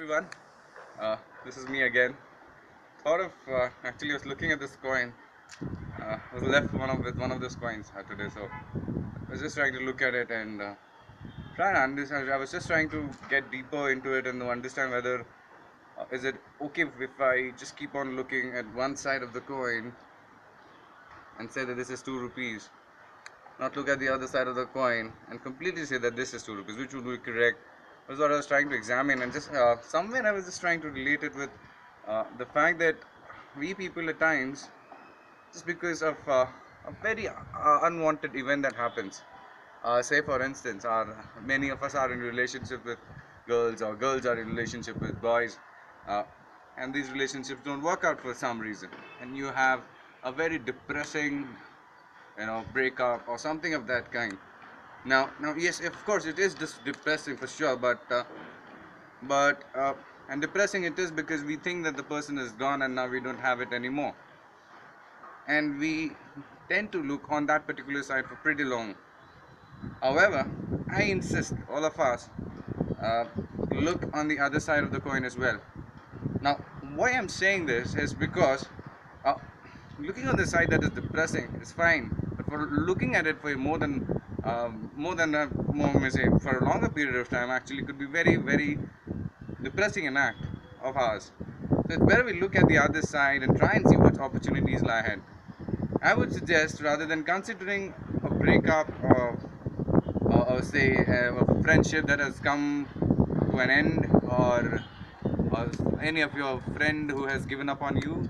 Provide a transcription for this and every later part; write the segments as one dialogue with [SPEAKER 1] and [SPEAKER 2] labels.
[SPEAKER 1] everyone. This is me again. Actually I was looking at this coin. I was left with one of those coins today, so I was just trying to look at it and try and understand. I was just trying to get deeper into it and to understand whether is it okay if I just keep on looking at one side of the coin and say that this is 2 rupees, not look at the other side of the coin and completely say that this is 2 rupees, which would be correct. Was what I was trying to examine, and just somewhere I was just trying to relate it with the fact that we people at times, just because of a very unwanted event that happens, say for instance, many of us are in relationship with girls, or girls are in relationship with boys, uh, and these relationships don't work out for some reason, and you have a very depressing, breakup or something of that kind. Now, yes, of course, it is just depressing for sure, but and depressing it is because we think that the person is gone and now we don't have it anymore, and we tend to look on that particular side for pretty long. However, I insist all of us uh, look on the other side of the coin as well. Now, why I'm saying this is because uh, looking on the side that is depressing is fine, but for looking at it for for a longer period of time, actually could be very, very depressing an act of ours. So it's better we look at the other side and try and see what opportunities lie ahead. I would suggest, rather than considering a breakup or say a friendship that has come to an end, or any of your friend who has given up on you,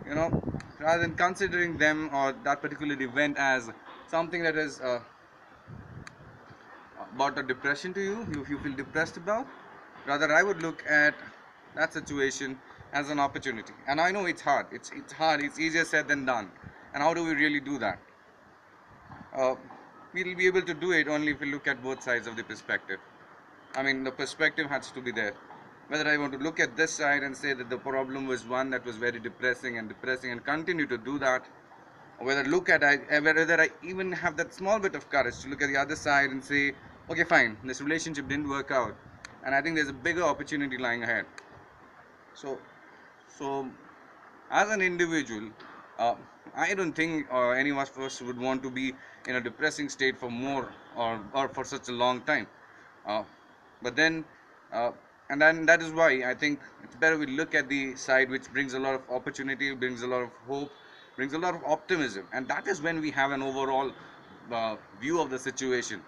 [SPEAKER 1] you know, rather than considering them or that particular event as something that is about a depression to you, if you feel depressed about, rather I would look at that situation as an opportunity. And I know it's hard. It's hard. It's easier said than done. And how do we really do that? Uh, we'll be able to do it only if we look at both sides of the perspective. I mean, the perspective has to be there. Whether I want to look at this side and say that the problem was one that was very depressing and continue to do that, or whether I even have that small bit of courage to look at the other side and say, okay, fine, this relationship didn't work out, and I think there's a bigger opportunity lying ahead. So, so as an individual, uh, I don't think any of us would want to be in a depressing state for more or for such a long time. Uh, but then, uh, and then that is why I think it's better we look at the side which brings a lot of opportunity, brings a lot of hope, brings a lot of optimism, and that is when we have an overall view of the situation,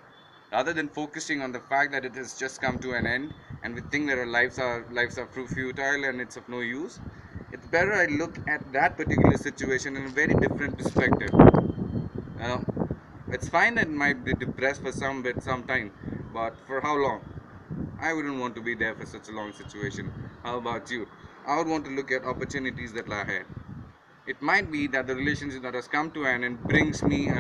[SPEAKER 1] rather than focusing on the fact that it has just come to an end and we think that our lives are futile and it's of no use. It's better I look at that particular situation in a very different perspective. Know, it's fine that it might be depressed for some time, but for how long? I wouldn't want to be there for such a long situation. How about you? I would want to look at opportunities that lie ahead. It might be that the relationship that has come to an end brings me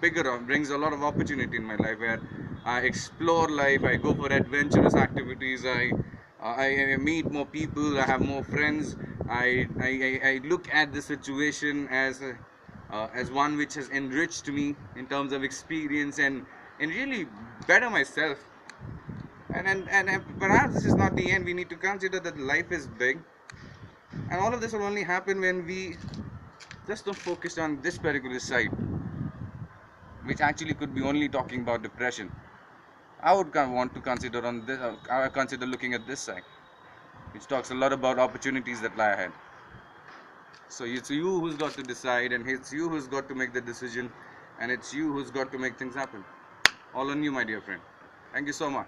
[SPEAKER 1] brings a lot of opportunity in my life, where I explore life, I go for adventurous activities, I meet more people, I have more friends. I look at the situation as one which has enriched me in terms of experience, and really better myself. And perhaps this is not the end. We need to consider that life is big, and all of this will only happen when we just don't focus on this particular side, which actually could be only talking about depression. I would want to consider on this. I would consider looking at this side, which talks a lot about opportunities that lie ahead. So it's you who's got to decide, and it's you who's got to make the decision, and it's you who's got to make things happen. All on you, my dear friend. Thank you so much.